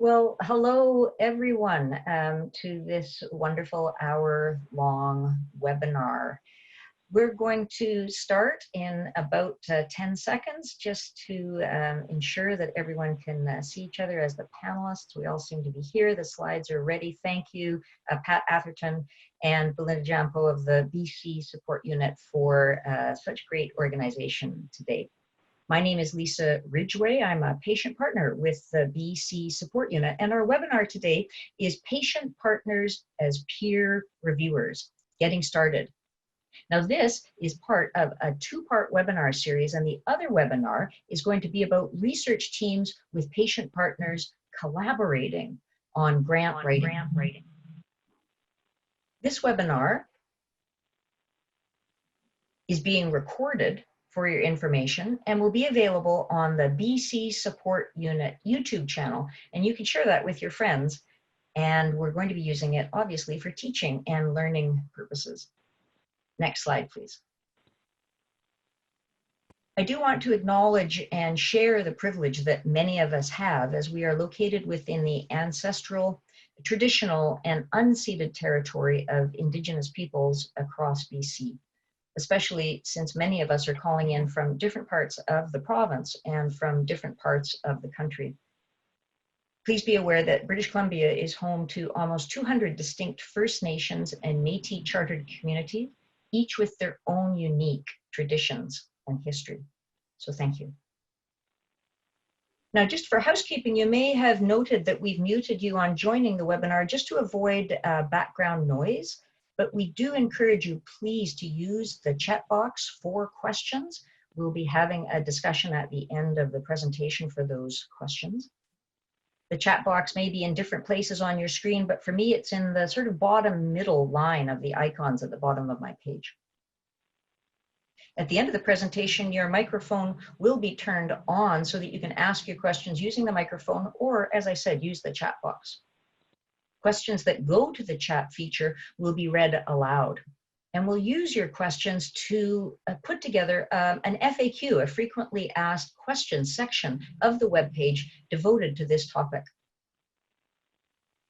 Well, hello everyone to this wonderful hour-long webinar. We're going to start in about 10 seconds just to ensure that everyone can see each other as the panelists. We all seem to be here. The slides are ready. Thank you, Pat Atherton and Belinda Jampo of the BC Support Unit for such great organization today. My name is Lisa Ridgway. I'm a patient partner with the BC Support Unit, and our webinar today is Patient Partners as Peer Reviewers, Getting Started. Now, this is part of a two-part webinar series, and the other webinar is going to be about research teams with patient partners collaborating on grant writing. This webinar is being recorded for your information and will be available on the BC Support Unit YouTube channel. And you can share that with your friends. And we're going to be using it, obviously, for teaching and learning purposes. Next slide, please. I do want to acknowledge and share the privilege that many of us have as we are located within the ancestral, traditional, and unceded territory of Indigenous peoples across BC. Especially since many of us are calling in from different parts of the province and from different parts of the country. Please be aware that British Columbia is home to almost 200 distinct First Nations and Métis chartered communities, each with their own unique traditions and history. So thank you. Now, just for housekeeping, you may have noted that we've muted you on joining the webinar just to avoid background noise. But we do encourage you, please, to use the chat box for questions. We'll be having a discussion at the end of the presentation for those questions. The chat box may be in different places on your screen, but for me, it's in the sort of bottom middle line of the icons at the bottom of my page. At the end of the presentation, your microphone will be turned on so that you can ask your questions using the microphone, or, as I said, use the chat box. Questions that go to the chat feature will be read aloud. And we'll use your questions to put together an FAQ, a frequently asked questions section of the webpage devoted to this topic.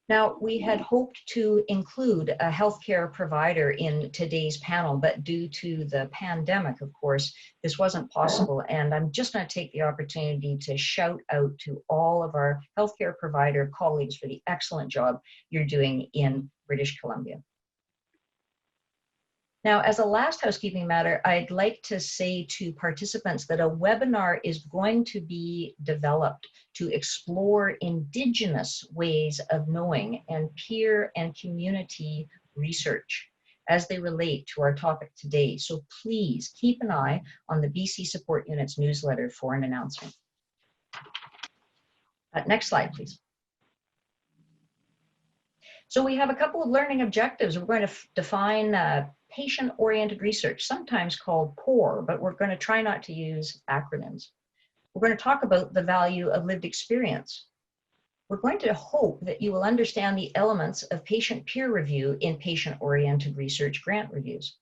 Now, we had hoped to include a healthcare provider in today's panel, but due to the pandemic, of course, this wasn't possible. And I'm just going to take the opportunity to shout out to all of our healthcare provider colleagues for the excellent job you're doing in British Columbia. Now, as a last housekeeping matter, I'd like to say to participants that a webinar is going to be developed to explore Indigenous ways of knowing and peer and community research as they relate to our topic today. So please keep an eye on the BC Support Unit's newsletter for an announcement. Next slide, please. So we have a couple of learning objectives. We're going to define patient-oriented research, sometimes called POUR, but we're going to try not to use acronyms. We're going to talk about the value of lived experience. We're going to hope that you will understand the elements of patient peer review in patient-oriented research grant reviews.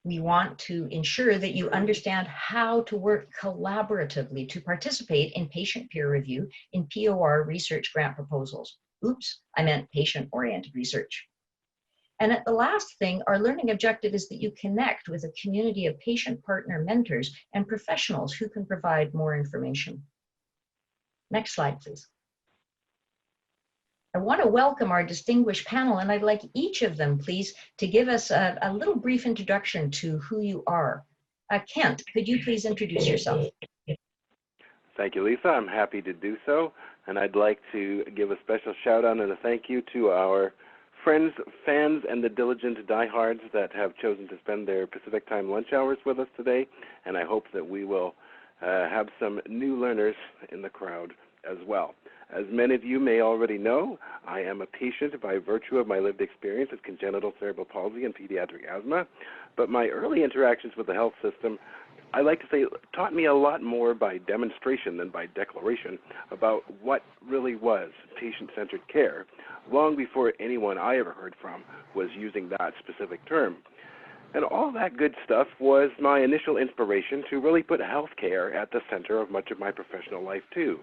We want to ensure that you understand how to work collaboratively to participate in patient peer review in POR research grant proposals. Oops, I meant patient-oriented research. And at the last thing, our learning objective is that you connect with a community of patient partner mentors and professionals who can provide more information. Next slide, please. I want to welcome our distinguished panel, and I'd like each of them, please, to give us a little brief introduction to who you are. Kent, could you please introduce yourself? Thank you, Lisa. I'm happy to do so. And I'd like to give a special shout out and a thank you to our friends, fans, and the diligent diehards that have chosen to spend their Pacific time lunch hours with us today. And I hope that we will have some new learners in the crowd as well. As many of you may already know, I am a patient by virtue of my lived experience with congenital cerebral palsy and pediatric asthma. But my early interactions with the health system, I like to say, taught me a lot more by demonstration than by declaration about what really was patient-centered care, long before anyone I ever heard from was using that specific term. And all that good stuff was my initial inspiration to really put healthcare at the center of much of my professional life, too.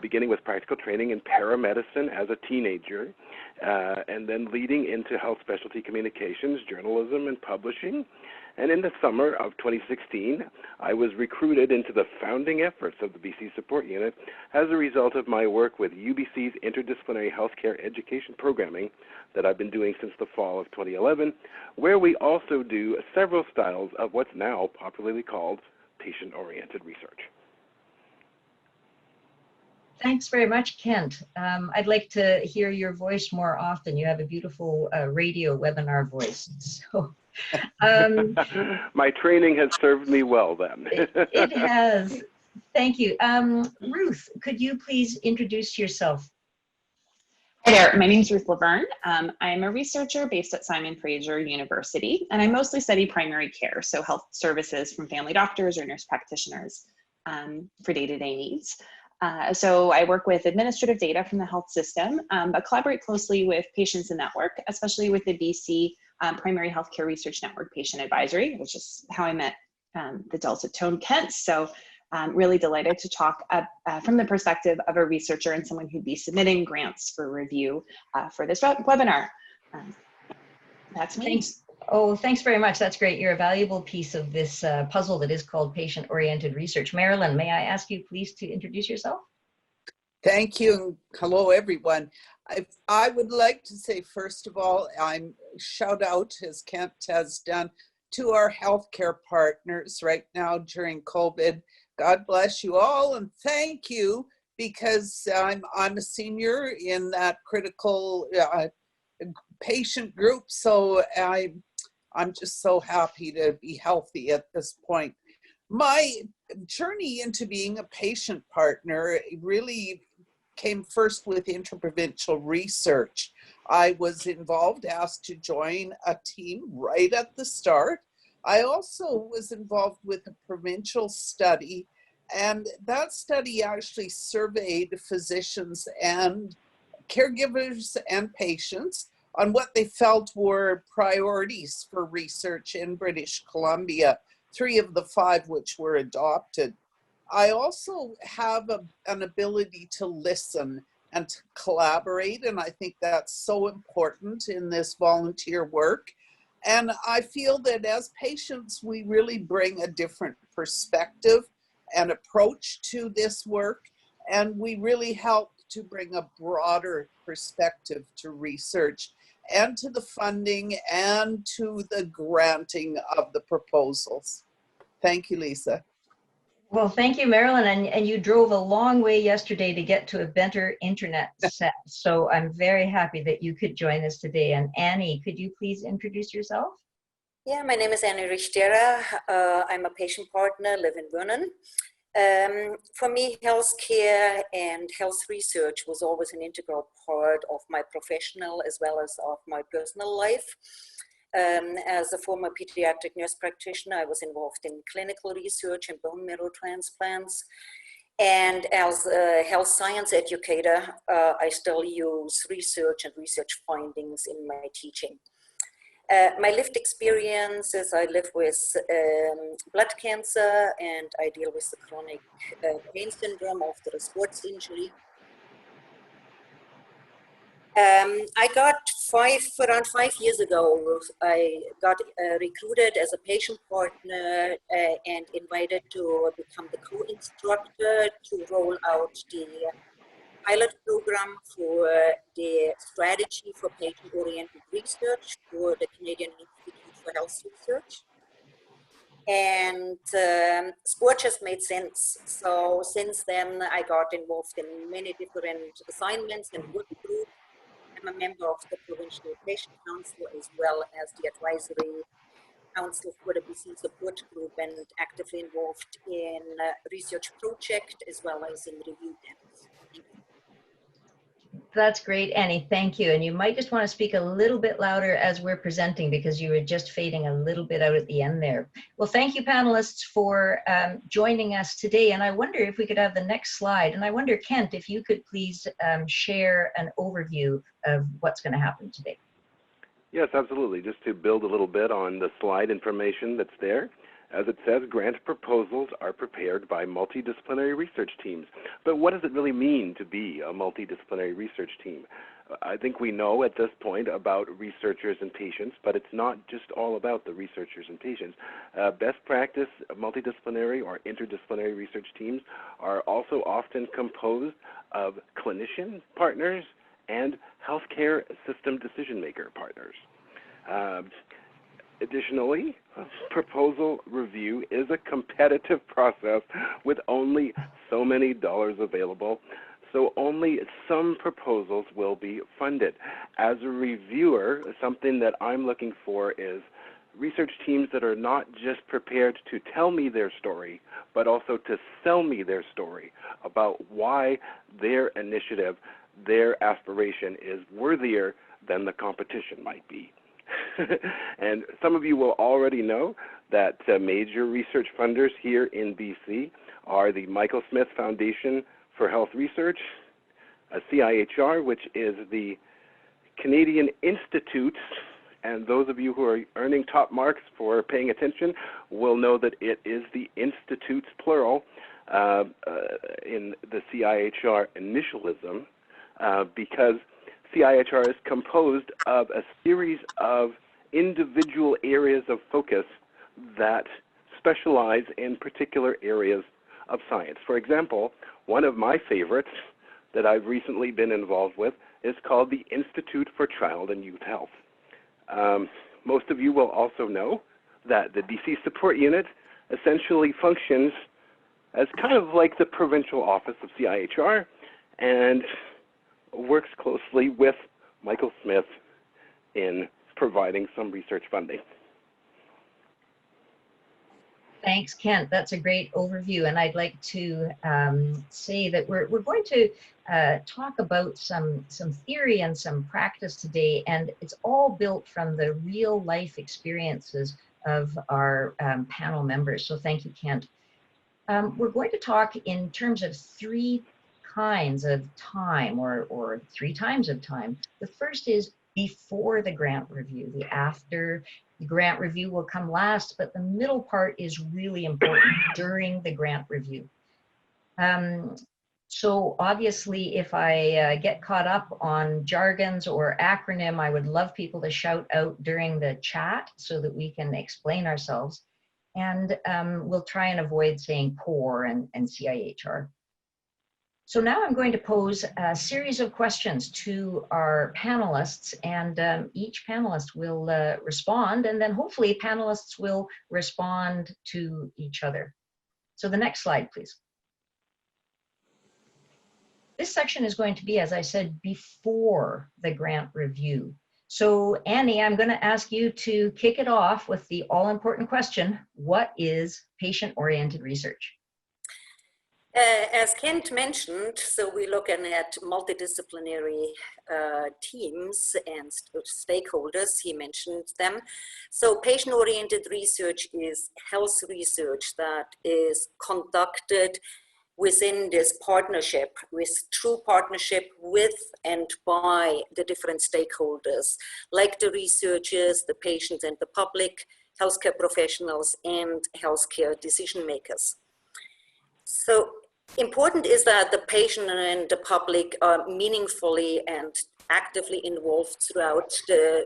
beginning with practical training in paramedicine as a teenager, and then leading into health specialty communications, journalism, and publishing. And in the summer of 2016, I was recruited into the founding efforts of the BC Support Unit as a result of my work with UBC's interdisciplinary healthcare education programming that I've been doing since the fall of 2011, where we also do several styles of what's now popularly called patient-oriented research. Thanks very much, Kent. I'd like to hear your voice more often. You have a beautiful radio webinar voice. So, my training has served me well then. It has. Thank you. Ruth, could you please introduce yourself? Hi there, my name is Ruth Laverne. I'm a researcher based at Simon Fraser University, and I mostly study primary care, so health services from family doctors or nurse practitioners for day-to-day needs. So I work with administrative data from the health system, but collaborate closely with patients in that work, especially with the BC Primary Healthcare Research Network Patient Advisory, which is how I met the Delta Tone Kent. So really delighted to talk from the perspective of a researcher and someone who'd be submitting grants for review for this webinar. That's me. Thanks. Oh, thanks very much. That's great. You're a valuable piece of this puzzle that is called patient-oriented research. Marilyn, may I ask you please to introduce yourself? Thank you, and hello everyone. I would like to say, first of all, I'm shout out, as Kent has done, to our healthcare partners right now during COVID. God bless you all, and thank you, because I'm a senior in that critical patient group, so I'm just so happy to be healthy at this point. My journey into being a patient partner really came first with interprovincial research. I was involved, asked to join a team right at the start. I also was involved with a provincial study, and that study actually surveyed physicians and caregivers and patients on what they felt were priorities for research in British Columbia, 3 of the 5 which were adopted. I also have an ability to listen and to collaborate, and I think that's so important in this volunteer work. And I feel that as patients, we really bring a different perspective and approach to this work, and we really help to bring a broader perspective to research and to the funding and to the granting of the proposals. Thank you, Lisa. Well, thank you, Marilyn. And you drove a long way yesterday to get to a better internet set. So I'm very happy that you could join us today. And Annie, could you please introduce yourself? Yeah, my name is Annie Richtera. I'm a patient partner, live in Vernon. For me, healthcare and health research was always an integral part of my professional as well as of my personal life. As a former pediatric nurse practitioner, I was involved in clinical research and bone marrow transplants. And as a health science educator, I still use research and research findings in my teaching. My lived experience is I live with blood cancer, and I deal with the chronic pain syndrome after a sports injury. I got around 5 years ago, I got recruited as a patient partner and invited to become the co-instructor to roll out the pilot program for the strategy for patient-oriented research for the Canadian Institute for Health Research. And sport just made sense. So since then, I got involved in many different assignments and work groups. I'm a member of the Provincial Patient Council as well as the Advisory Council for the BC Support Group, and actively involved in research project as well as in review panels. Thank you. That's great, Annie. Thank you. And you might just want to speak a little bit louder as we're presenting, because you were just fading a little bit out at the end there. Well, thank you, panelists, for joining us today. And I wonder if we could have the next slide. And I wonder, Kent, if you could please share an overview of what's going to happen today. Yes, absolutely. Just to build a little bit on the slide information that's there. As it says, grant proposals are prepared by multidisciplinary research teams. But what does it really mean to be a multidisciplinary research team? I think we know at this point about researchers and patients, but it's not just all about the researchers and patients. Best practice multidisciplinary or interdisciplinary research teams are also often composed of clinician partners and healthcare system decision-maker partners. Additionally, proposal review is a competitive process with only so many dollars available, so only some proposals will be funded. As a reviewer, something that I'm looking for is research teams that are not just prepared to tell me their story, but also to sell me their story about why their initiative, their aspiration is worthier than the competition might be. And some of you will already know that major research funders here in BC are the Michael Smith Foundation for Health Research, CIHR, which is the Canadian Institute, and those of you who are earning top marks for paying attention will know that it is the institutes, plural, in the CIHR initialism, because CIHR is composed of a series of individual areas of focus that specialize in particular areas of science. For example, one of my favorites that I've recently been involved with is called the Institute for Child and Youth Health. Most of you will also know that the BC Support Unit essentially functions as kind of like the provincial office of CIHR and works closely with Michael Smith in providing some research funding. Thanks, Kent. That's a great overview. And I'd like to say that we're going to talk about some theory and some practice today. And it's all built from the real life experiences of our panel members. So thank you, Kent. We're going to talk in terms of three kinds of time or three times of time. The first is before the grant review. The after the grant review will come last, but the middle part is really important during the grant review. So obviously, if I get caught up on jargons or acronym, I would love people to shout out during the chat so that we can explain ourselves. And we'll try and avoid saying POR and CIHR. So now I'm going to pose a series of questions to our panelists, and each panelist will respond, and then hopefully panelists will respond to each other. So the next slide, please. This section is going to be, as I said, before the grant review. So Annie, I'm going to ask you to kick it off with the all-important question: what is patient-oriented research? As Kent mentioned, so we're looking at multidisciplinary teams and stakeholders, he mentioned them. So patient-oriented research is health research that is conducted within this partnership, with true partnership with and by the different stakeholders, like the researchers, the patients and the public, healthcare professionals, and healthcare decision makers. So important is that the patient and the public are meaningfully and actively involved throughout the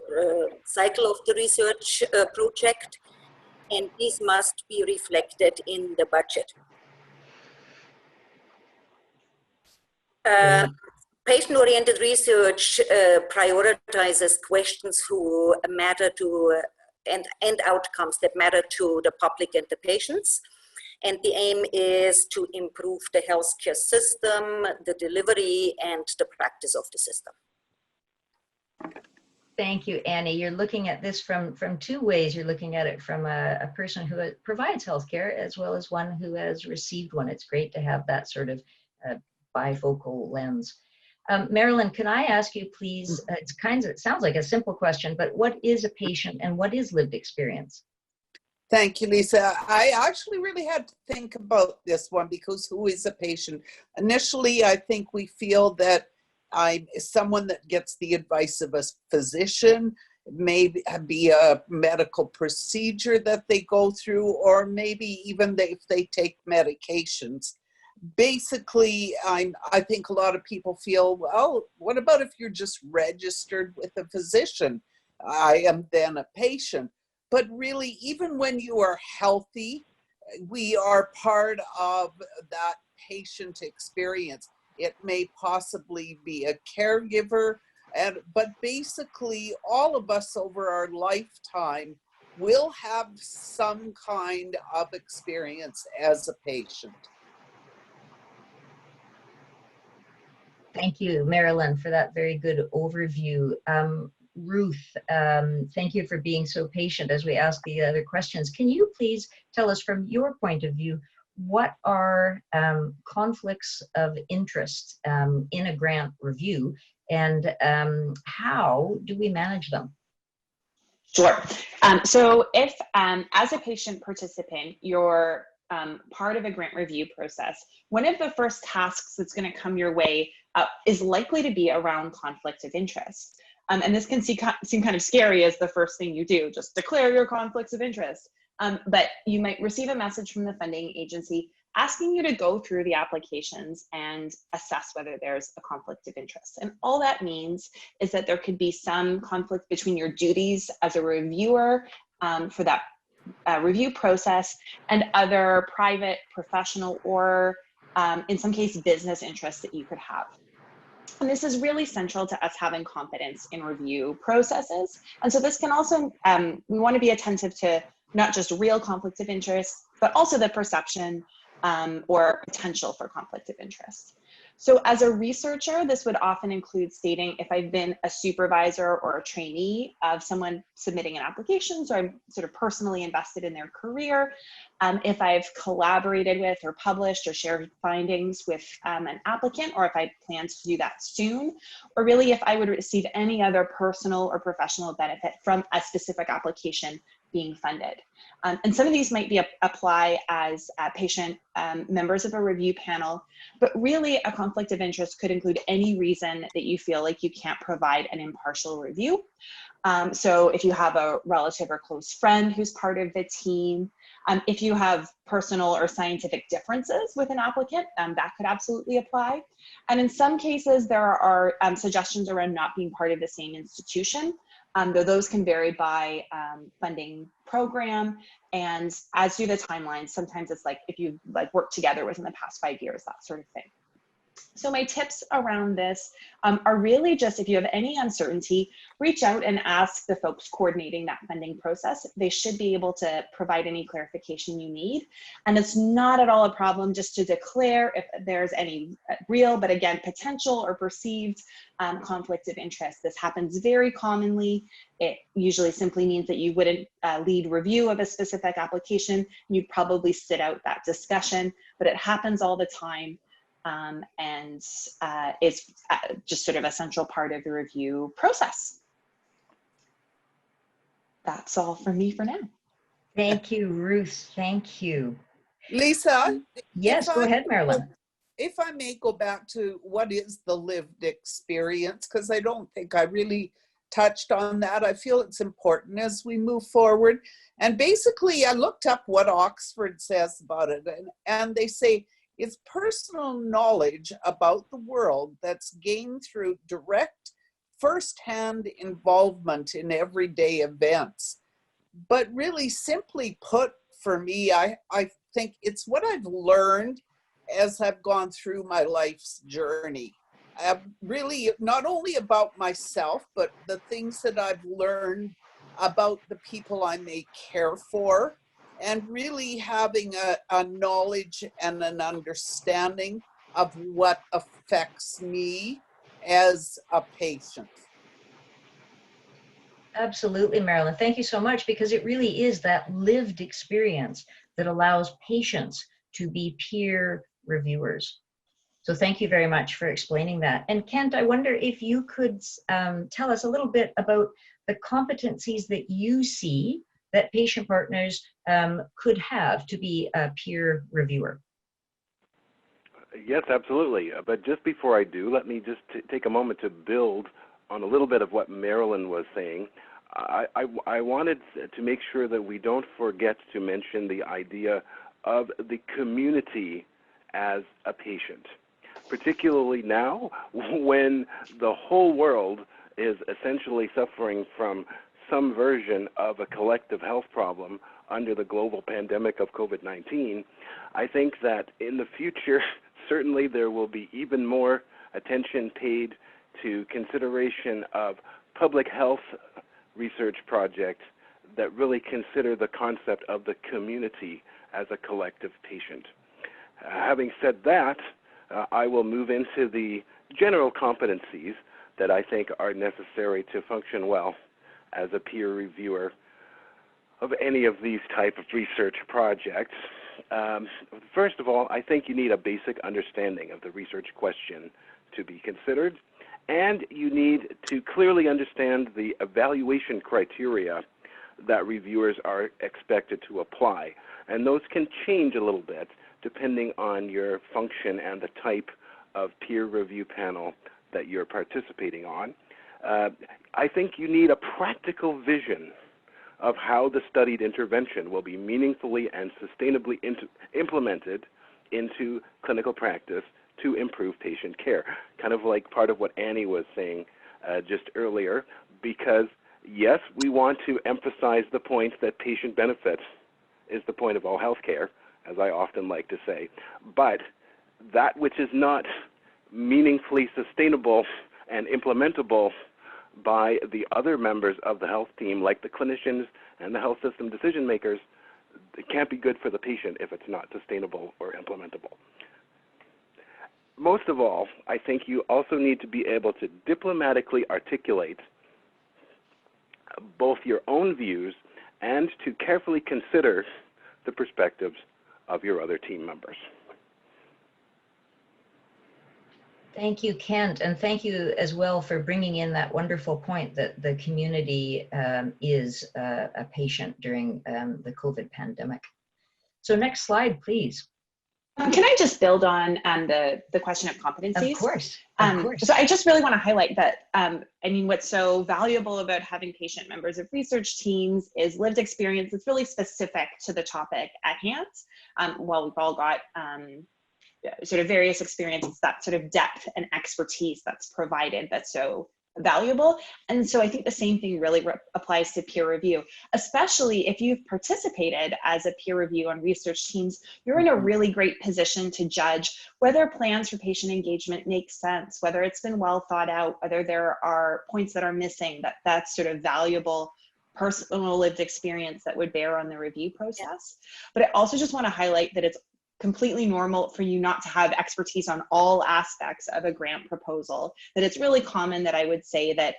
cycle of the research project, and this must be reflected in the budget. Patient-oriented research prioritizes questions who matter to and outcomes that matter to the public and the patients. And the aim is to improve the healthcare system, the delivery, and the practice of the system. Thank you, Annie. You're looking at this from two ways. You're looking at it from a person who provides healthcare as well as one who has received one. It's great to have that sort of bifocal lens. Marilyn, can I ask you, please, it sounds like a simple question, but what is a patient and what is lived experience? Thank you, Lisa. I actually really had to think about this one because who is a patient? Initially, I think we feel that I'm someone that gets the advice of a physician. maybe be a medical procedure that they go through, or maybe even if they take medications. Basically, I think a lot of people feel, well, what about if you're just registered with a physician? I am then a patient. But really, even when you are healthy, we are part of that patient experience. It may possibly be a caregiver, but basically all of us over our lifetime will have some kind of experience as a patient. Thank you, Marilyn, for that very good overview. Ruth, thank you for being so patient as we ask the other questions. Can you please tell us from your point of view, what are conflicts of interest in a grant review, and how do we manage them? Sure. So if, as a patient participant, you're part of a grant review process, one of the first tasks that's going to come your way is likely to be around conflict of interest. And this can seem kind of scary as the first thing you do, just declare your conflicts of interest. But you might receive a message from the funding agency asking you to go through the applications and assess whether there's a conflict of interest. And all that means is that there could be some conflict between your duties as a reviewer for that review process and other private, professional, or in some case, business interests that you could have. And this is really central to us having confidence in review processes. And so this can also, we want to be attentive to not just real conflicts of interest, but also the perception or potential for conflict of interest. So as a researcher, this would often include stating if I've been a supervisor or a trainee of someone submitting an application, so I'm sort of personally invested in their career, if I've collaborated with or published or shared findings with an applicant, or if I plan to do that soon, or really if I would receive any other personal or professional benefit from a specific application being funded. And some of these might be apply as patient members of a review panel, but really a conflict of interest could include any reason that you feel like you can't provide an impartial review. So if you have a relative or close friend who's part of the team, if you have personal or scientific differences with an applicant, that could absolutely apply. And in some cases, there are suggestions around not being part of the same institution, though those can vary by funding program, and as do the timelines. Sometimes it's like if you've worked together within the past 5 years, that sort of thing. So my tips around this are really just, if you have any uncertainty, reach out and ask the folks coordinating that funding process. They should be able to provide any clarification you need. And it's not at all a problem just to declare if there's any real, but again, potential or perceived conflict of interest. This happens very commonly. It usually simply means that you wouldn't lead review of a specific application. You'd probably sit out that discussion, but it happens all the time. And it's just sort of a central part of the review process. That's all from me for now. Thank you, Ruth. Thank you. Lisa? Yes, go ahead, Marilyn. If I may go back to what is the lived experience, because I don't think I really touched on that. I feel it's important as we move forward. And basically, I looked up what Oxford says about it, and they say, it's personal knowledge about the world that's gained through direct, first-hand involvement in everyday events. But really, simply put, for me, I think it's what I've learned as I've gone through my life's journey. Really, not only about myself, but the things that I've learned about the people I may care for, and really having a knowledge and an understanding of what affects me as a patient. Absolutely, Marilyn. Thank you so much, because it really is that lived experience that allows patients to be peer reviewers. So thank you very much for explaining that. And Kent, I wonder if you could tell us a little bit about the competencies that you see that patient partners could have to be a peer reviewer. Yes, absolutely. But just before I do, let me just take a moment to build on a little bit of what Marilyn was saying. I wanted to make sure that we don't forget to mention the idea of the community as a patient, particularly now when the whole world is essentially suffering from some version of a collective health problem under the global pandemic of COVID-19. I think that in the future, certainly there will be even more attention paid to consideration of public health research projects that really consider the concept of the community as a collective patient. Having said that, I will move into the general competencies that I think are necessary to function well as a peer reviewer of any of these type of research projects. First of all, I think you need a basic understanding of the research question to be considered, and you need to clearly understand the evaluation criteria that reviewers are expected to apply. And those can change a little bit depending on your function and the type of peer review panel that you're participating on. I think you need a practical vision of how the studied intervention will be meaningfully and sustainably implemented into clinical practice to improve patient care. Kind of like part of what Annie was saying just earlier, because yes, we want to emphasize the point that patient benefit is the point of all healthcare, as I often like to say, but that which is not meaningfully sustainable and implementable by the other members of the health team, like the clinicians and the health system decision makers, it can't be good for the patient if it's not sustainable or implementable. Most of all, I think you also need to be able to diplomatically articulate both your own views and to carefully consider the perspectives of your other team members. Thank you, Kent, and thank you as well for bringing in that wonderful point that the community is a patient during the COVID pandemic. So next slide, please. Can I just build on the question of competencies? Of course. So I just really want to highlight that, I mean, what's so valuable about having patient members of research teams is lived experience that's really specific to the topic at hand. While we've all got sort of various experiences, that sort of depth and expertise that's provided that's so valuable. And so I think the same thing really applies to peer review, especially if you've participated as a peer review on research teams. You're in a really great position to judge whether plans for patient engagement make sense, whether it's been well thought out, whether there are points that are missing, that's sort of valuable personal lived experience that would bear on the review process. But I also just want to highlight that it's completely normal for you not to have expertise on all aspects of a grant proposal, that it's really common that I would say that,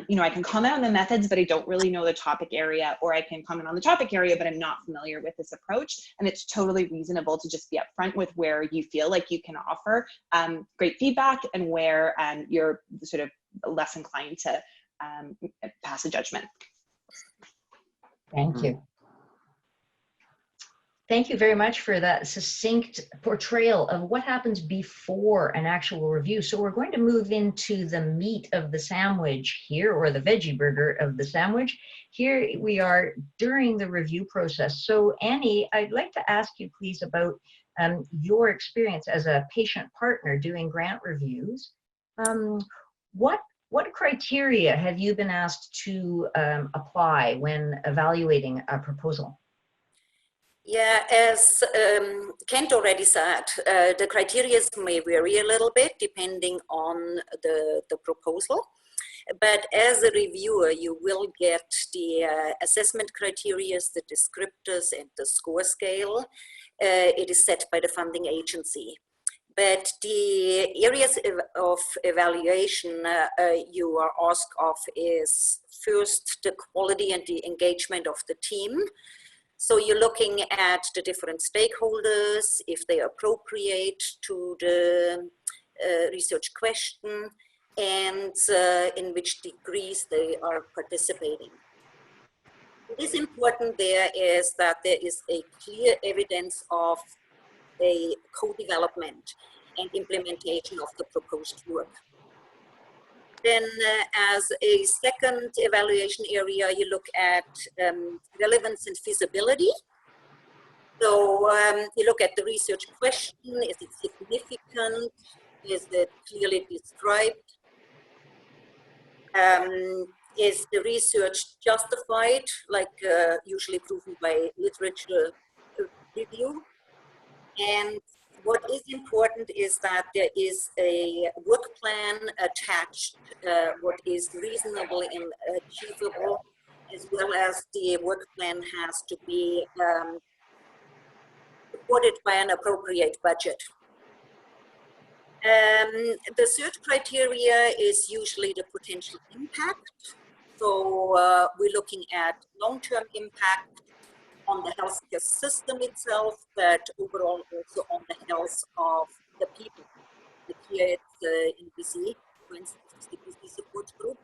you know, I can comment on the methods, but I don't really know the topic area, or I can comment on the topic area, but I'm not familiar with this approach. And it's totally reasonable to just be upfront with where you feel like you can offer great feedback and where you're sort of less inclined to pass a judgment. Thank you. Thank you very much for that succinct portrayal of what happens before an actual review. So we're going to move into the meat of the sandwich here, or the veggie burger of the sandwich. Here we are during the review process. So Annie, I'd like to ask you please about your experience as a patient partner doing grant reviews. What criteria have you been asked to apply when evaluating a proposal? Yeah, as Kent already said, the criteria may vary a little bit depending on the proposal. But as a reviewer, you will get the assessment criteria, the descriptors, and the score scale. It is set by the funding agency. But the areas of evaluation you are asked of is first the quality and the engagement of the team. So you're looking at the different stakeholders, if they are appropriate to the research question, and in which degrees they are participating. What is important there is that there is a clear evidence of a co-development and implementation of the proposed work. Then as a second evaluation area, you look at relevance and feasibility. So you look at the research question. Is it significant? Is it clearly described? Is the research justified, like usually proven by literature review? And what is important is that there is a work plan attached, what is reasonable and achievable, as well as the work plan has to be supported by an appropriate budget. The third criteria is usually the potential impact. So we're looking at long-term impact on the healthcare system itself, but overall also on the health of the people. Like here at in BC, for instance, the BC support group.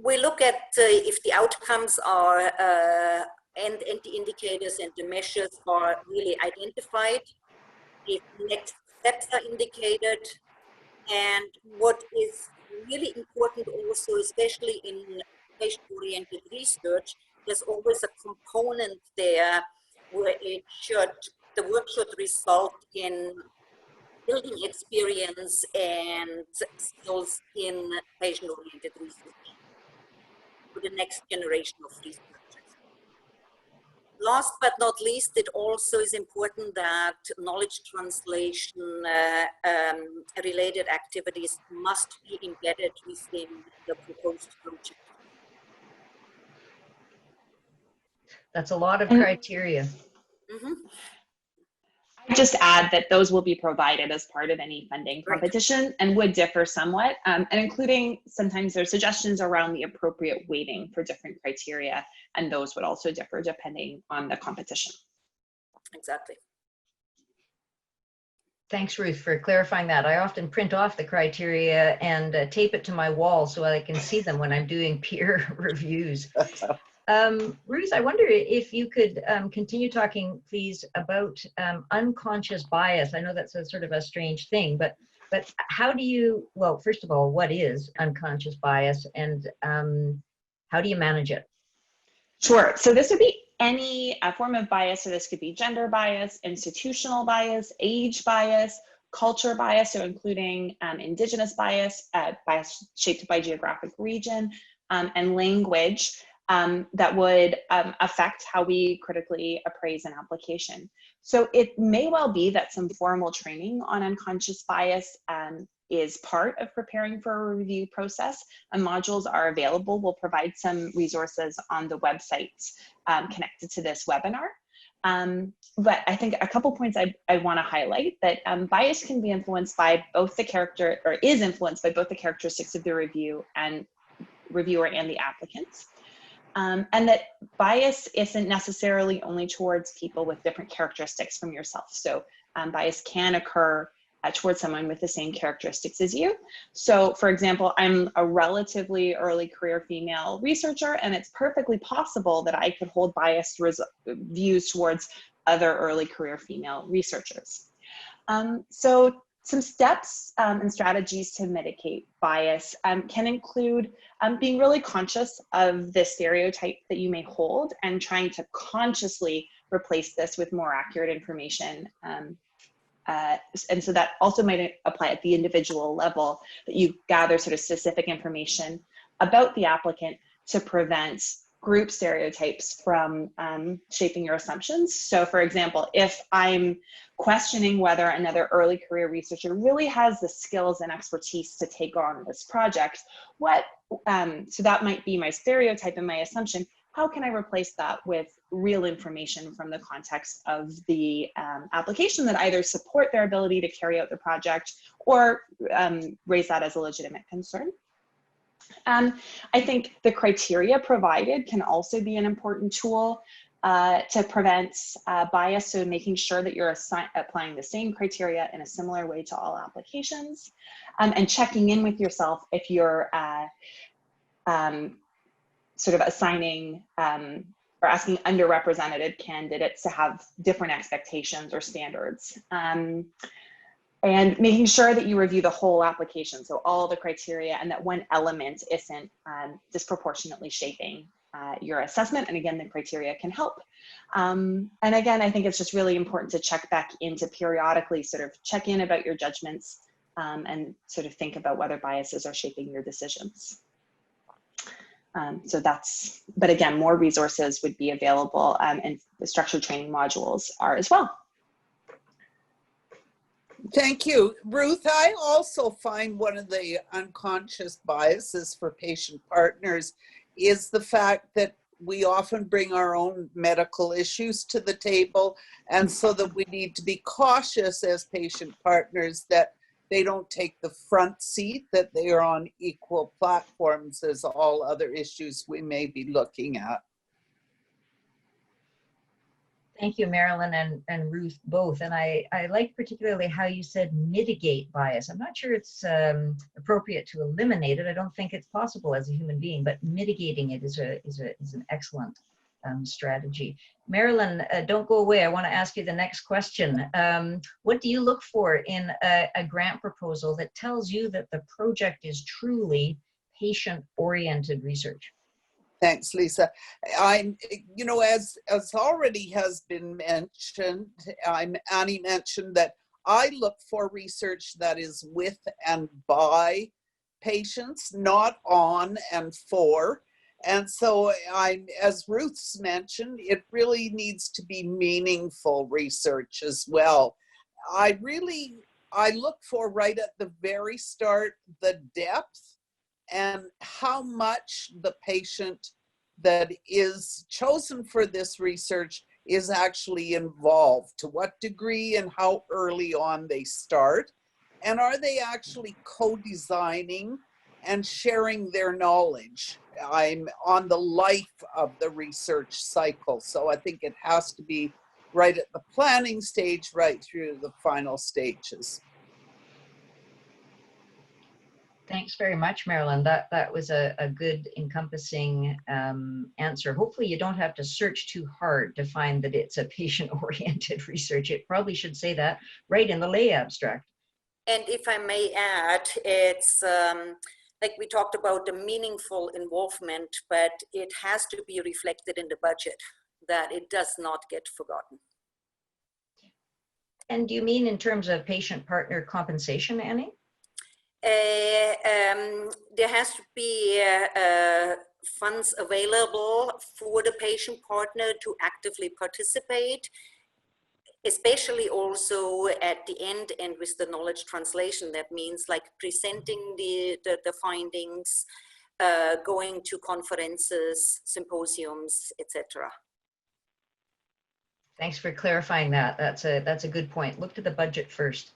We look at if the outcomes are and the indicators and the measures are really identified, if next steps are indicated, and what is really important also, especially in patient-oriented research, there's always a component there where the work should result in building experience and skills in patient-oriented research for the next generation of researchers. Last but not least, it also is important that knowledge translation related activities must be embedded within the proposed project. That's a lot of criteria. Mm-hmm. I just add that those will be provided as part of any funding competition and would differ somewhat, and including sometimes there's suggestions around the appropriate weighting for different criteria, and those would also differ depending on the competition. Exactly. Thanks, Ruth, for clarifying that. I often print off the criteria and tape it to my wall so I can see them when I'm doing peer reviews. Ruth, I wonder if you could continue talking, please, about unconscious bias. I know that's a sort of a strange thing, but how do you, well, first of all, what is unconscious bias, and how do you manage it? Sure. So this would be any form of bias. So this could be gender bias, institutional bias, age bias, culture bias, so including Indigenous bias, bias shaped by geographic region, and language. That would affect how we critically appraise an application. So it may well be that some formal training on unconscious bias is part of preparing for a review process, and modules are available. We'll provide some resources on the website connected to this webinar. But I think a couple points I want to highlight that bias can be influenced by both the is influenced by both the characteristics of the reviewer and the applicants. And that bias isn't necessarily only towards people with different characteristics from yourself. So bias can occur towards someone with the same characteristics as you. So for example, I'm a relatively early career female researcher, and it's perfectly possible that I could hold biased views towards other early career female researchers. So some steps and strategies to mitigate bias can include being really conscious of the stereotype that you may hold and trying to consciously replace this with more accurate information. And so that also might apply at the individual level, that you gather sort of specific information about the applicant to prevent group stereotypes from shaping your assumptions. So for example, if I'm questioning whether another early career researcher really has the skills and expertise to take on this project, so that might be my stereotype and my assumption. How can I replace that with real information from the context of the application that either support their ability to carry out the project or raise that as a legitimate concern? I think the criteria provided can also be an important tool to prevent bias, so making sure that you're applying the same criteria in a similar way to all applications, and checking in with yourself if you're sort of assigning or asking underrepresented candidates to have different expectations or standards. And making sure that you review the whole application, so all the criteria, and that one element isn't disproportionately shaping your assessment. And again, the criteria can help. And again, I think it's just really important to check back into periodically, sort of check in about your judgments and sort of think about whether biases are shaping your decisions. So that's, but again, more resources would be available and the structured training modules are as well. Thank you. Ruth, I also find one of the unconscious biases for patient partners is the fact that we often bring our own medical issues to the table, and so that we need to be cautious as patient partners that they don't take the front seat, that they are on equal platforms as all other issues we may be looking at. Thank you, Marilyn and Ruth, both. And I like particularly how you said mitigate bias. I'm not sure it's appropriate to eliminate it. I don't think it's possible as a human being, but mitigating it is an excellent strategy. Marilyn, don't go away. I want to ask you the next question. What do you look for in a grant proposal that tells you that the project is truly patient-oriented research? Thanks, Lisa. I'm, you know, as already has been mentioned, Annie mentioned that I look for research that is with and by patients, not on and for. And so as Ruth's mentioned, it really needs to be meaningful research as well. I look for right at the very start, the depth and how much the patient that is chosen for this research is actually involved, to what degree and how early on they start, and are they actually co-designing and sharing their knowledge. I'm on the life of the research cycle, so I think it has to be right at the planning stage, right through the final stages. Thanks very much, Marilyn. That was a good encompassing answer. Hopefully you don't have to search too hard to find that it's a patient-oriented research. It probably should say that right in the lay abstract. And if I may add, it's like we talked about the meaningful involvement, but it has to be reflected in the budget, that it does not get forgotten. And do you mean in terms of patient partner compensation, Annie? There has to be funds available for the patient partner to actively participate, especially also at the end and with the knowledge translation. That means like presenting the findings, going to conferences, symposiums, etc. Thanks for clarifying that. That's a good point. Look to the budget first.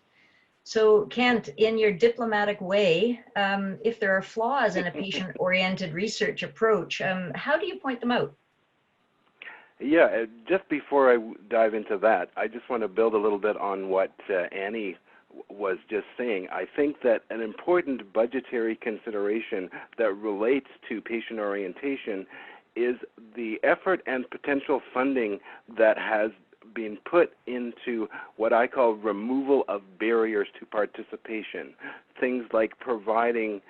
So Kent, in your diplomatic way, if there are flaws in a patient-oriented research approach, how do you point them out? Yeah, just before I dive into that, I just want to build a little bit on what Annie was just saying. I think that an important budgetary consideration that relates to patient orientation is the effort and potential funding that has been put into what I call removal of barriers to participation. Things like providing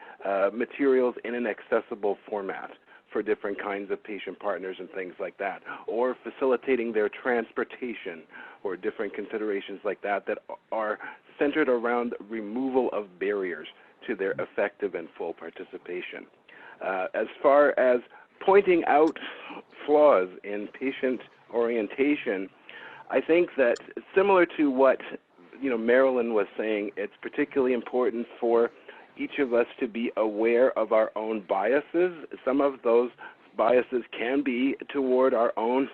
materials in an accessible format for different kinds of patient partners and things like that, or facilitating their transportation, or different considerations like that that are centered around removal of barriers to their effective and full participation. As far as pointing out flaws in patient orientation, I think that similar to what Marilyn was saying, it's particularly important for each of us to be aware of our own biases. Some of those biases can be toward our own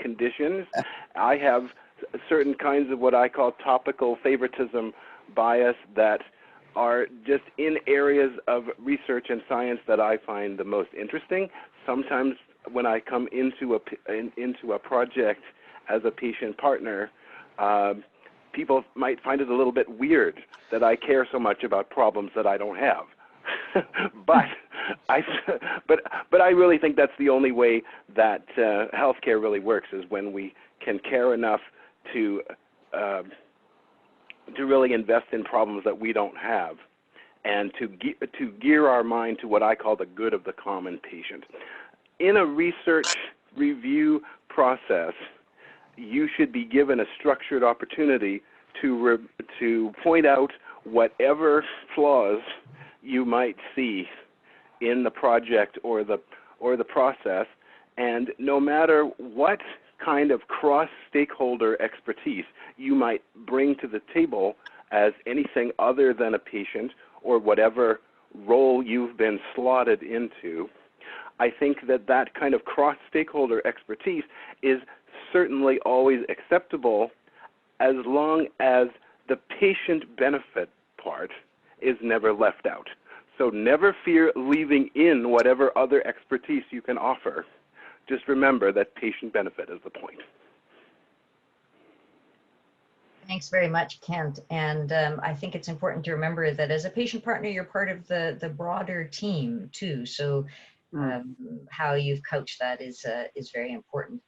conditions. I have certain kinds of what I call topical favoritism bias that are just in areas of research and science that I find the most interesting. Sometimes when I come into a project as a patient partner, people might find it a little bit weird that I care so much about problems that I don't have. but I really think that's the only way that healthcare really works, is when we can care enough to to really invest in problems that we don't have, and to gear our mind to what I call the good of the common patient. In a research review process, you should be given a structured opportunity to point out whatever flaws you might see in the project or the process, and no matter what kind of cross-stakeholder expertise you might bring to the table as anything other than a patient or whatever role you've been slotted into, I think that kind of cross-stakeholder expertise is certainly always acceptable as long as the patient benefit part is never left out. So never fear leaving in whatever other expertise you can offer. Just remember that patient benefit is the point. Thanks very much, Kent. And I think it's important to remember that as a patient partner, you're part of the broader team too. So how you've couched that is very important.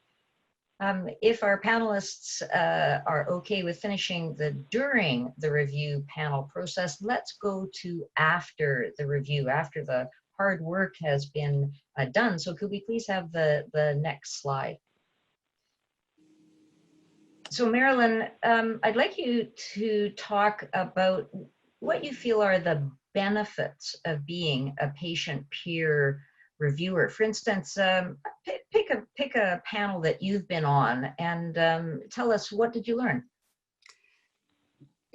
If our panelists are okay with finishing during the review panel process, let's go to after the review, after the hard work has been done. So could we please have the next slide? So Marilyn, I'd like you to talk about what you feel are the benefits of being a patient peer reviewer. For instance, pick a panel that you've been on and tell us, what did you learn?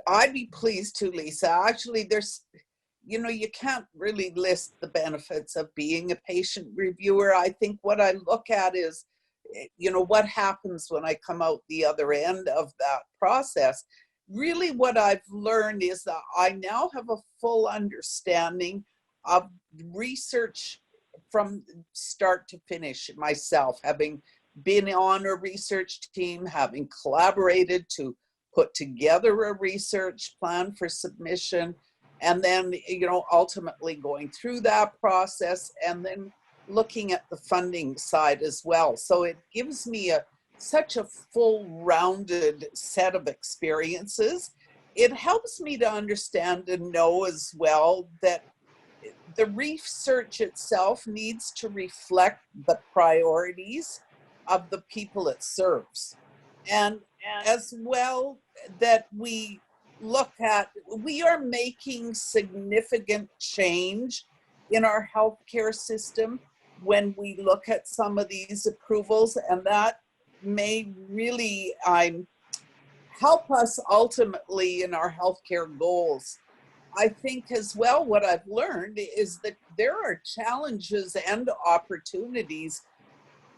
I'd be pleased to, Lisa. Actually, you can't really list the benefits of being a patient reviewer. I think what I look at is, what happens when I come out the other end of that process. Really what I've learned is that I now have a full understanding of research from start to finish myself, having been on a research team, having collaborated to put together a research plan for submission, and then, ultimately going through that process and then looking at the funding side as well. So it gives me such a full-rounded set of experiences. It helps me to understand and know as well that the research itself needs to reflect the priorities of the people it serves. And as well, that we are making significant change in our healthcare system when we look at some of these approvals, and that may really help us ultimately in our healthcare goals. I think as well, what I've learned is that there are challenges and opportunities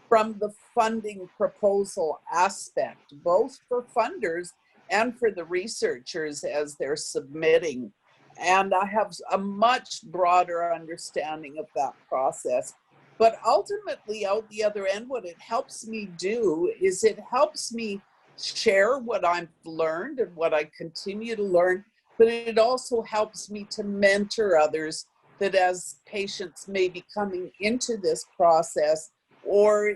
from the funding proposal aspect, both for funders and for the researchers as they're submitting. And I have a much broader understanding of that process. But ultimately, out the other end, what it helps me do is it helps me share what I've learned and what I continue to learn, but it also helps me to mentor others that as patients may be coming into this process or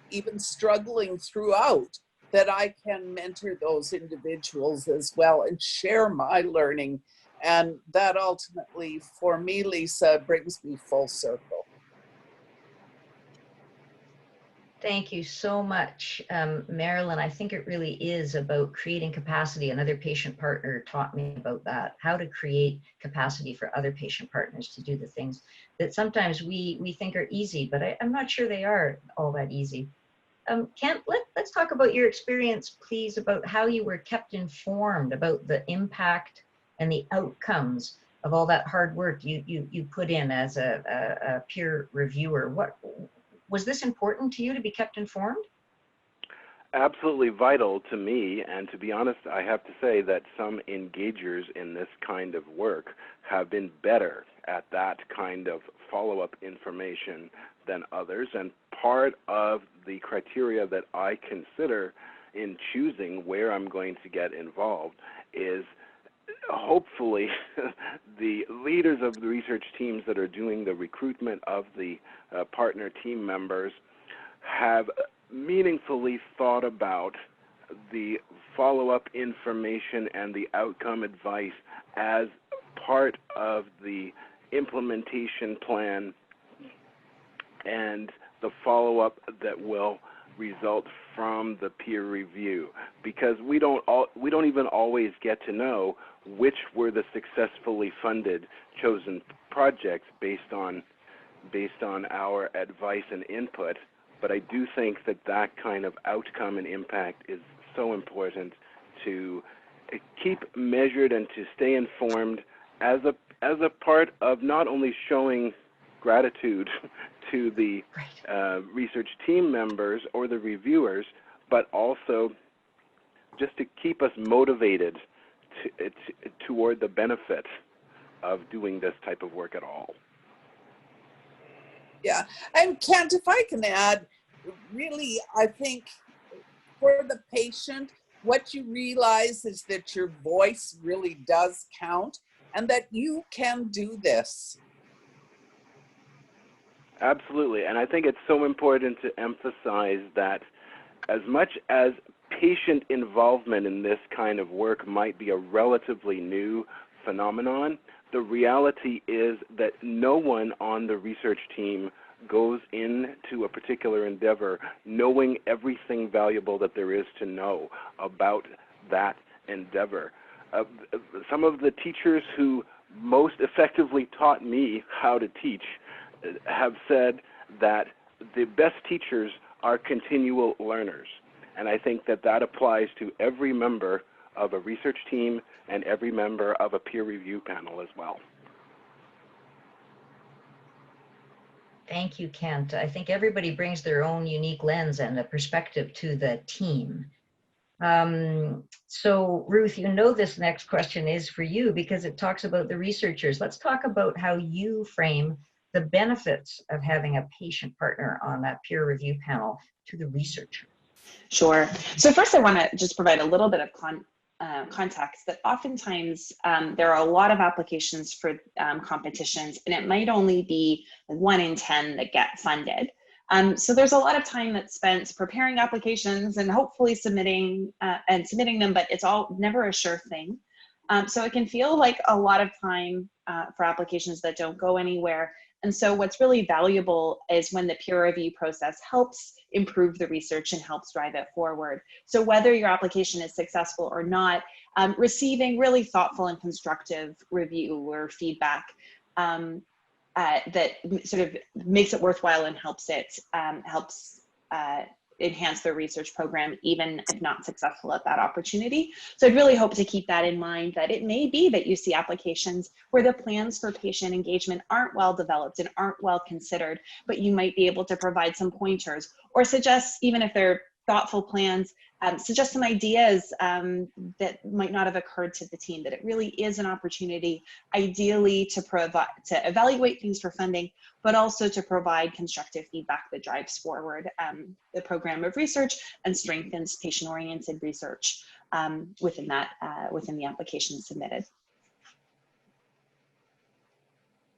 even struggling throughout, that I can mentor those individuals as well and share my learning. And that ultimately, for me, Lisa, brings me full circle. Thank you so much, Marilyn. I think it really is about creating capacity. Another patient partner taught me about that, how to create capacity for other patient partners to do the things that sometimes we think are easy, but I'm not sure they are all that easy. Kent, let's talk about your experience, please, about how you were kept informed about the impact and the outcomes of all that hard work you put in as a peer reviewer. Was this important to you to be kept informed? Absolutely vital to me, and to be honest, I have to say that some engagers in this kind of work have been better at that kind of follow-up information than others, and part of the criteria that I consider in choosing where I'm going to get involved is hopefully the leaders of the research teams that are doing the recruitment of the partner team members have meaningfully thought about the follow-up information and the outcome advice as part of the implementation plan and the follow-up that will result from the peer review, because we don't even always get to know which were the successfully funded chosen projects based on our advice and input. But I do think that that kind of outcome and impact is so important to keep measured and to stay informed as a part of not only showing gratitude to the research team members or the reviewers, but also just to keep us motivated toward the benefit of doing this type of work at all. Yeah, and Kent, if I can add, really, I think for the patient, what you realize is that your voice really does count and that you can do this. Absolutely, and I think it's so important to emphasize that as much as patient involvement in this kind of work might be a relatively new phenomenon, the reality is that no one on the research team goes into a particular endeavor knowing everything valuable that there is to know about that endeavor. Some of the teachers who most effectively taught me how to teach have said that the best teachers are continual learners. And I think that that applies to every member of a research team and every member of a peer review panel as well. Thank you, Kent. I think everybody brings their own unique lens and a perspective to the team. So Ruth, you know this next question is for you because it talks about the researchers. Let's talk about how you frame the benefits of having a patient partner on that peer review panel to the researcher. Sure. So first I want to just provide a little bit of context that oftentimes there are a lot of applications for competitions, and it might only be 1 in 10 that get funded. So there's a lot of time that's spent preparing applications and hopefully submitting them, but it's all never a sure thing. So it can feel like a lot of time for applications that don't go anywhere. And so what's really valuable is when the peer review process helps improve the research and helps drive it forward. So whether your application is successful or not, receiving really thoughtful and constructive review or feedback that sort of makes it worthwhile and helps enhance their research program, even if not successful at that opportunity. So I'd really hope to keep that in mind, that it may be that you see applications where the plans for patient engagement aren't well developed and aren't well considered, but you might be able to provide some pointers or suggest, even if they're thoughtful plans, suggest some ideas that might not have occurred to the team, that it really is an opportunity, ideally to evaluate things for funding, but also to provide constructive feedback that drives forward the program of research and strengthens patient-oriented research within the application submitted.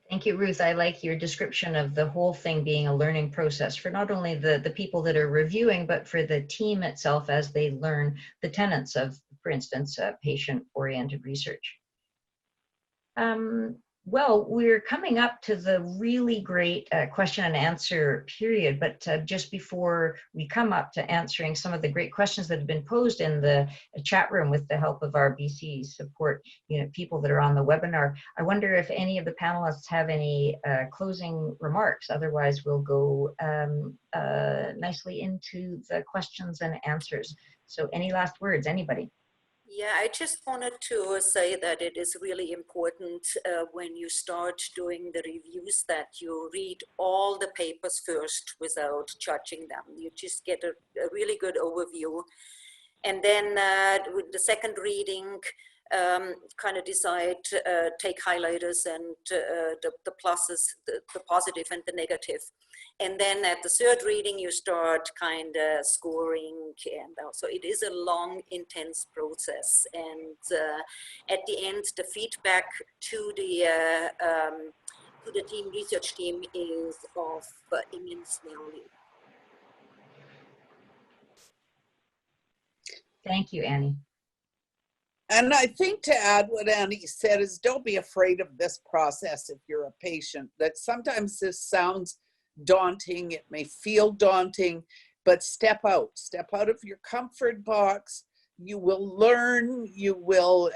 Thank you, Ruth. I like your description of the whole thing being a learning process for not only the people that are reviewing, but for the team itself as they learn the tenets of, for instance, patient-oriented research. Well, we're coming up to the really great question and answer period, but just before we come up to answering some of the great questions that have been posed in the chat room with the help of our BC support people that are on the webinar, I wonder if any of the panelists have any closing remarks. Otherwise, we'll go nicely into the questions and answers. So any last words, anybody? Yeah, I just wanted to say that it is really important when you start doing the reviews that you read all the papers first without judging them. You just get a really good overview. And then with the second reading, kind of decide, take highlighters and the pluses, the positive and the negative. And then at the third reading, you start kind of scoring. And so it is a long, intense process. And at the end, the feedback to the team research team is of immense value. Thank you, Annie. And I think to add what Annie said is don't be afraid of this process if you're a patient. That sometimes this sounds daunting, it may feel daunting, but step out of your comfort box. You will learn, you will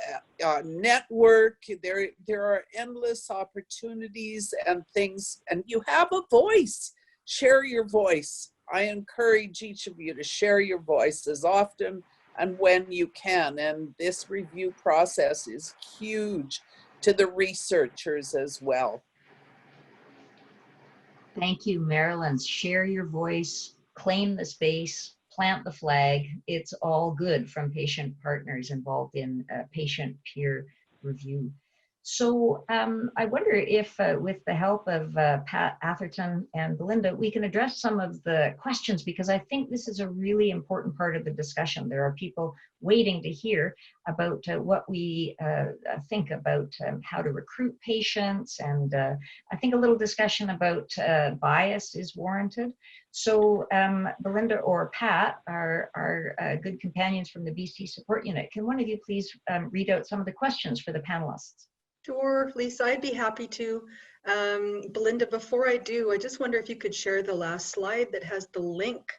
network. There are endless opportunities and things, and you have a voice. Share your voice. I encourage each of you to share your voice as often and when you can. And this review process is huge to the researchers as well. Thank you, Marilyn. Share your voice, claim the space, plant the flag. It's all good from patient partners involved in patient peer review. So I wonder if with the help of Pat Atherton and Belinda, we can address some of the questions, because I think this is a really important part of the discussion. There are people waiting to hear about what we think about how to recruit patients, and I think a little discussion about bias is warranted. So Belinda or Pat are good companions from the BC Support Unit. Can one of you please read out some of the questions for the panelists? Sure, Lisa, I'd be happy to. Belinda, before I do, I just wonder if you could share the last slide that has the link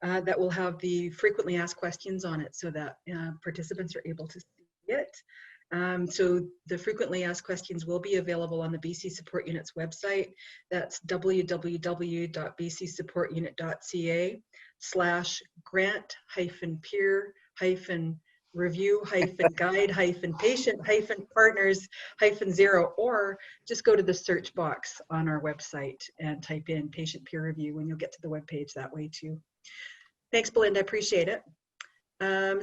that will have the frequently asked questions on it, so that participants are able to see it. So the frequently asked questions will be available on the BC Support Unit's website. That's www.bcsupport.unit.ca/grant-peer-review-guide-patient-partners-0, or just go to the search box on our website and type in patient peer review, and you'll get to the webpage that way too. Thanks, Belinda, I appreciate it.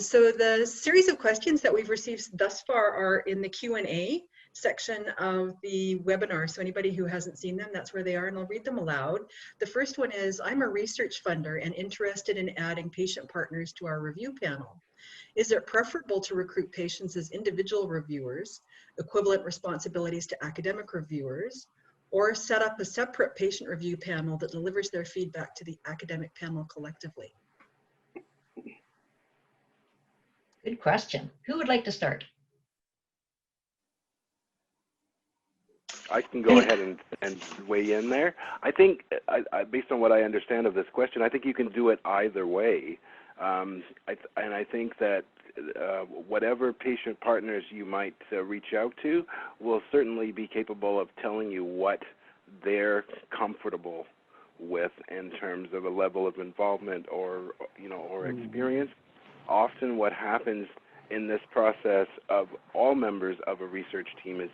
So the series of questions that we've received thus far are in the Q&A section of the webinar. So anybody who hasn't seen them, that's where they are, and I'll read them aloud. The first one is, I'm a research funder and interested in adding patient partners to our review panel. Is it preferable to recruit patients as individual reviewers, equivalent responsibilities to academic reviewers, or set up a separate patient review panel that delivers their feedback to the academic panel collectively? Good question. Who would like to start? I can go ahead and weigh in there. I think, based on what I understand of this question, I think you can do it either way. And I think that whatever patient partners you might reach out to will certainly be capable of telling you what they're comfortable with in terms of a level of involvement or experience. Often what happens in this process of all members of a research team is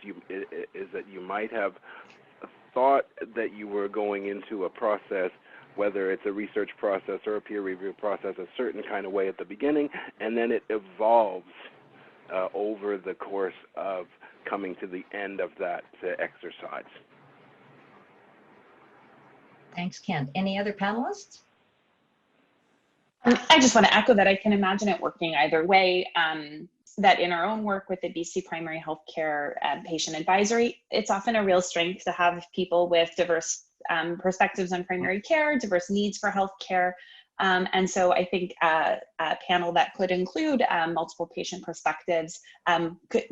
that you might have thought that you were going into a process, whether it's a research process or a peer review process, a certain kind of way at the beginning, and then it evolves over the course of coming to the end of that exercise. Thanks, Kent. Any other panelists? I just want to echo that. I can imagine it working either way. That in our own work with the BC Primary Healthcare Patient Advisory, it's often a real strength to have people with diverse perspectives on primary care, diverse needs for healthcare. And so I think a panel that could include multiple patient perspectives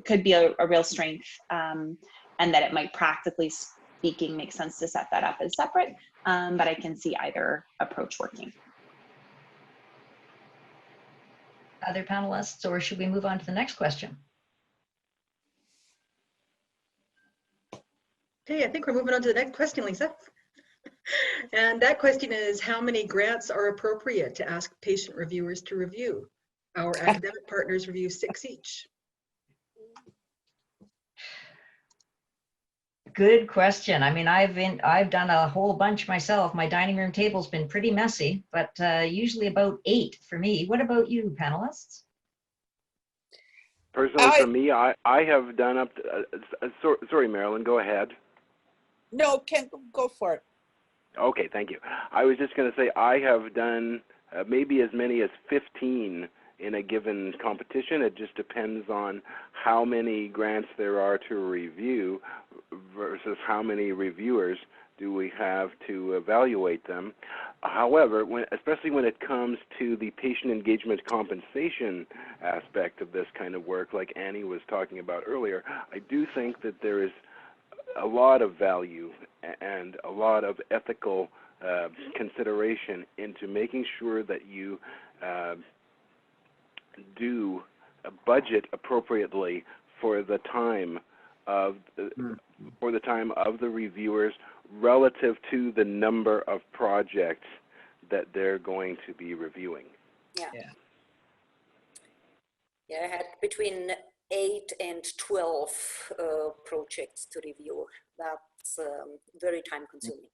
could be a real strength, and that it might, practically speaking, make sense to set that up as separate, but I can see either approach working. Other panelists, or should we move on to the next question? Okay, I think we're moving on to the next question, Lisa. And that question is, how many grants are appropriate to ask patient reviewers to review? Our academic partners review 6 each. Good question. I mean, I've done a whole bunch myself. My dining room table's been pretty messy, but usually about 8 for me. What about you, panelists? Personally, for me, I have done up to, sorry, Marilyn, go ahead. No, Ken, go for it. Okay, thank you. I was just going to say I have done maybe as many as 15 in a given competition. It just depends on how many grants there are to review versus how many reviewers do we have to evaluate them? However, especially when it comes to the patient engagement compensation aspect of this kind of work, like Annie was talking about earlier, I do think that there is a lot of value and a lot of ethical consideration into making sure that you do budget appropriately for the time of the reviewers relative to the number of projects that they're going to be reviewing. Yeah. Yeah. Yeah, I had between 8 and 12 projects to review. That's very time consuming.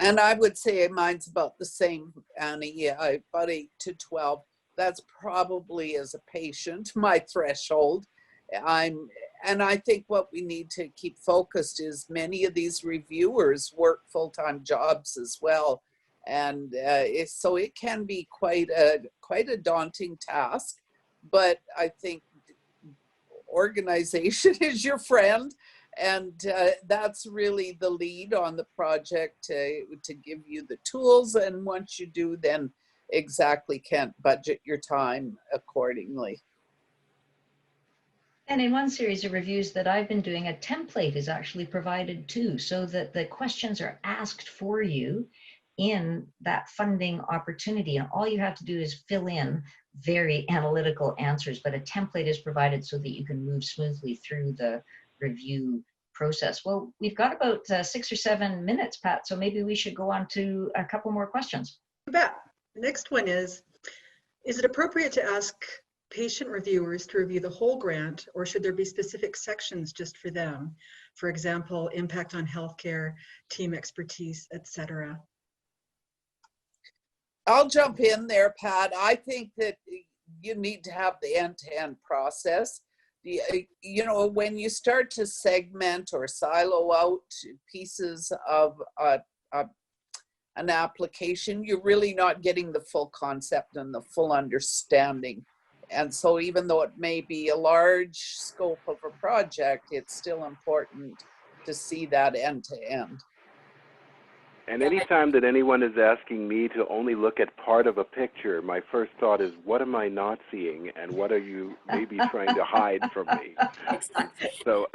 And I would say mine's about the same, Annie. Yeah, about 8 to 12. That's probably, as a patient, my threshold. And I think what we need to keep focused is many of these reviewers work full-time jobs as well. And so it can be quite a daunting task, but I think organization is your friend. And that's really the lead on the project to give you the tools. And once you do, then exactly can't budget your time accordingly. And in one series of reviews that I've been doing, a template is actually provided too, so that the questions are asked for you in that funding opportunity. And all you have to do is fill in very analytical answers, but a template is provided so that you can move smoothly through the review process. Well, we've got about 6 or 7 minutes, Pat, so maybe we should go on to a couple more questions. You bet. The next one is it appropriate to ask patient reviewers to review the whole grant, or should there be specific sections just for them? For example, impact on healthcare, team expertise, etc. I'll jump in there, Pat. I think that you need to have the end-to-end process. You know, when you start to segment or silo out pieces of an application, you're really not getting the full concept and the full understanding. And so even though it may be a large scope of a project, it's still important to see that end to end. And anytime that anyone is asking me to only look at part of a picture, my first thought is, what am I not seeing, and what are you maybe trying to hide from me? So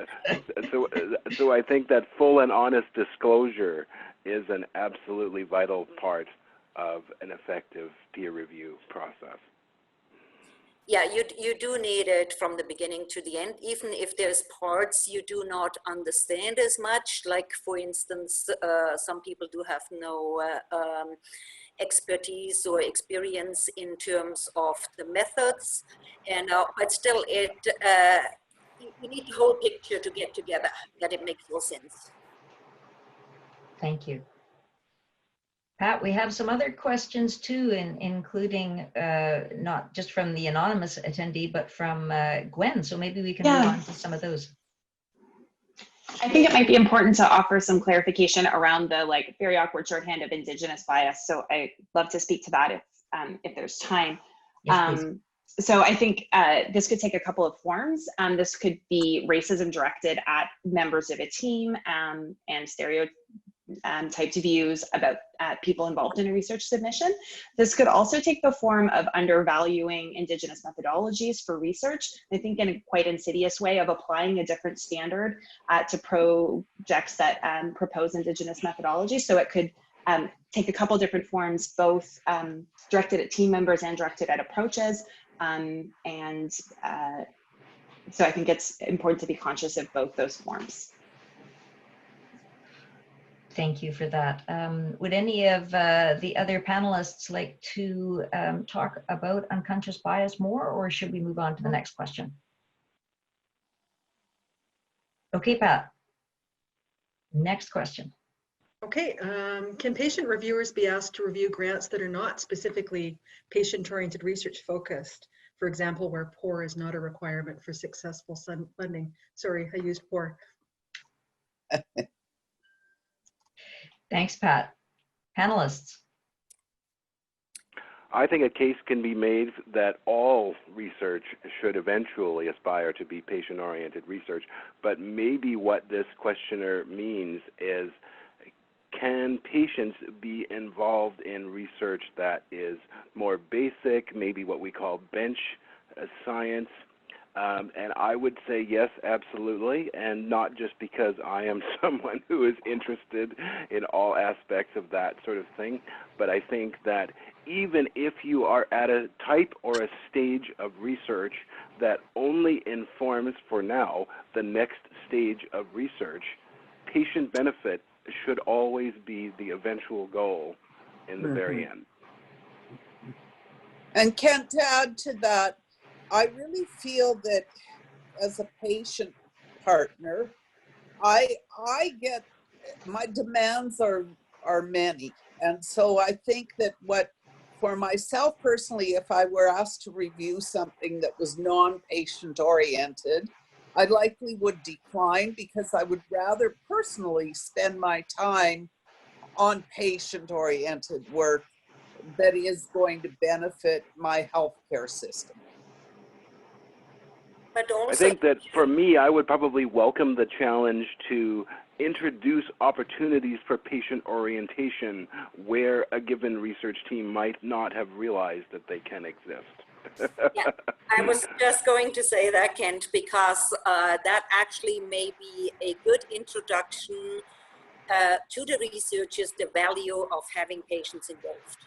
I think that full and honest disclosure is an absolutely vital part of an effective peer review process. Yeah, you do need it from the beginning to the end, even if there's parts you do not understand as much. Like, for instance, some people do have no expertise or experience in terms of the methods, and but still, you need the whole picture to get together, that it makes more sense. Thank you. Pat, we have some other questions too, including not just from the anonymous attendee, but from Gwen. So maybe we can move on to some of those. I think it might be important to offer some clarification around the very awkward shorthand of Indigenous bias. So I'd love to speak to that if there's time. Yes, so I think this could take a couple of forms. This could be racism directed at members of a team and stereotyped views about people involved in a research submission. This could also take the form of undervaluing Indigenous methodologies for research, I think in a quite insidious way of applying a different standard to projects that propose Indigenous methodologies. So it could take a couple different forms, both directed at team members and directed at approaches. So I think it's important to be conscious of both those forms. Thank you for that. Would any of the other panelists like to talk about unconscious bias more, or should we move on to the next question? Okay, Pat. Next question. Okay, can patient reviewers be asked to review grants that are not specifically patient-oriented research focused? For example, where POR is not a requirement for successful funding. Sorry, I used POR. Thanks, Pat. Panelists. I think a case can be made that all research should eventually aspire to be patient-oriented research, but maybe what this questioner means is, can patients be involved in research that is more basic, maybe what we call bench science? And I would say yes, absolutely, and not just because I am someone who is interested in all aspects of that sort of thing, but I think that even if you are at a type or a stage of research that only informs, for now, the next stage of research, patient benefit should always be the eventual goal in the very end. And Kent, to add to that, I really feel that as a patient partner, I get, my demands are many. And so I think that for myself personally, if I were asked to review something that was non-patient oriented, I likely would decline, because I would rather personally spend my time on patient-oriented work that is going to benefit my healthcare system. But also, I think that for me, I would probably welcome the challenge to introduce opportunities for patient orientation where a given research team might not have realized that they can exist. yeah, I was just going to say that, Kent, because that actually may be a good introduction to the researchers, the value of having patients involved.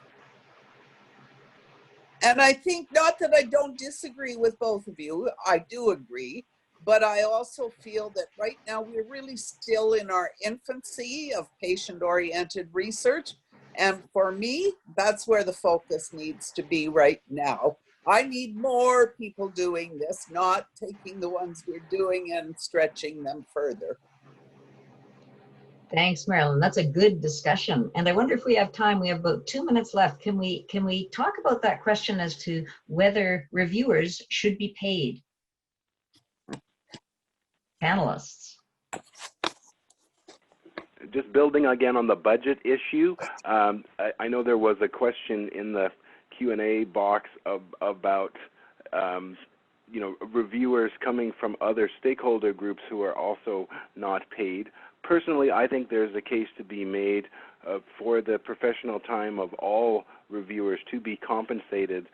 And I think, not that I don't disagree with both of you, I do agree, but I also feel that right now we're really still in our infancy of patient-oriented research. And for me, that's where the focus needs to be right now. I need more people doing this, not taking the ones we're doing and stretching them further. Thanks, Marilyn. That's a good discussion. And I wonder if we have time. We have about 2 minutes left. Can we talk about that question as to whether reviewers should be paid? Panelists. Just building again on the budget issue, I know there was a question in the Q&A box about reviewers coming from other stakeholder groups who are also not paid. Personally, I think there's a case to be made for the professional time of all reviewers to be compensated,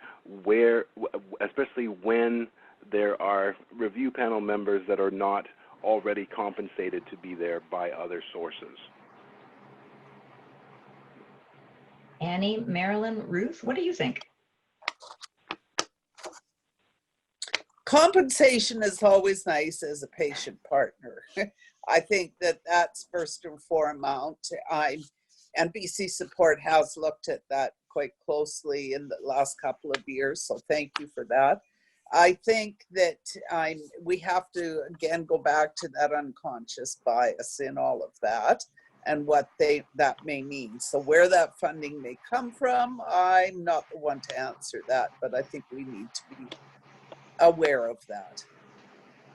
especially when there are review panel members that are not already compensated to be there by other sources. Annie, Marilyn, Ruth, what do you think? Compensation is always nice as a patient partner. I think that that's first and foremost. And BC Support has looked at that quite closely in the last couple of years, so thank you for that. I think that we have to, again, go back to that unconscious bias in all of that and what that may mean. So where that funding may come from, I'm not the one to answer that, but I think we need to be aware of that.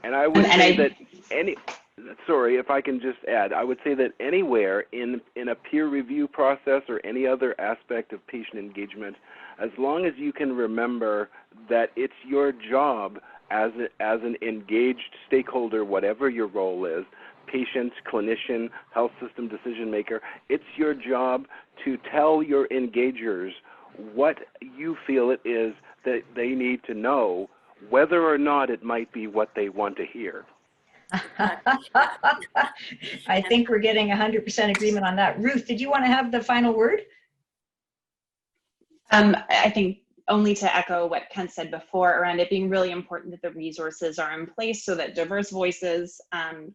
And I would say that sorry, if I can just add, I would say that anywhere in a peer review process or any other aspect of patient engagement, as long as you can remember that it's your job as an engaged stakeholder, whatever your role is, patient, clinician, health system decision maker, it's your job to tell your engagers what you feel it is that they need to know, whether or not it might be what they want to hear. I think we're getting 100% agreement on that. Ruth, did you want to have the final word? I think only to echo what Kent said before around it being really important that the resources are in place so that diverse voices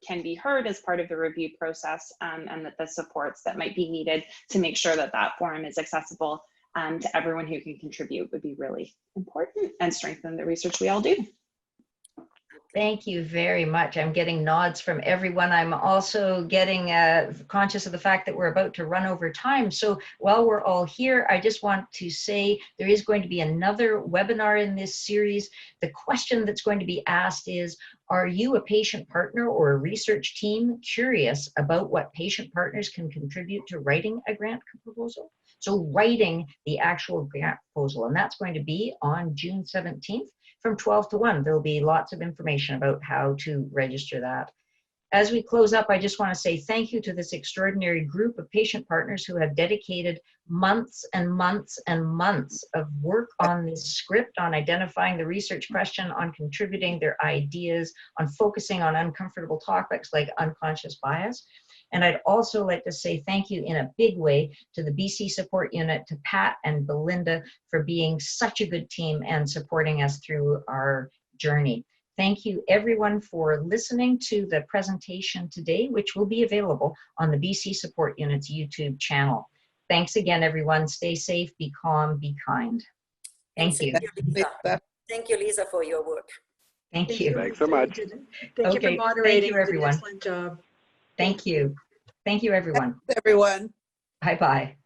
can be heard as part of the review process, and that the supports that might be needed to make sure that that forum is accessible to everyone who can contribute would be really important and strengthen the research we all do. Thank you very much. I'm getting nods from everyone. I'm also getting conscious of the fact that we're about to run over time. So while we're all here, I just want to say there is going to be another webinar in this series. The question that's going to be asked is, are you a patient partner or a research team curious about what patient partners can contribute to writing a grant proposal? So writing the actual grant proposal, and that's going to be on June 17th from 12 to 1. There'll be lots of information about how to register that. As we close up, I just want to say thank you to this extraordinary group of patient partners who have dedicated months and months and months of work on this script, on identifying the research question, on contributing their ideas, on focusing on uncomfortable topics like unconscious bias. And I'd also like to say thank you in a big way to the BC Support Unit, to Pat and Belinda for being such a good team and supporting us through our journey. Thank you everyone for listening to the presentation today, which will be available on the BC Support Unit's YouTube channel. Thanks again, everyone. Stay safe, be calm, be kind. Thank you. Thank you, Lisa. Thank you, Lisa, for your work. Thank you. Thanks so much. Thank you for moderating. Thank you, everyone. Excellent job. Thank you. Thank you, everyone. Thanks, everyone. Bye-bye.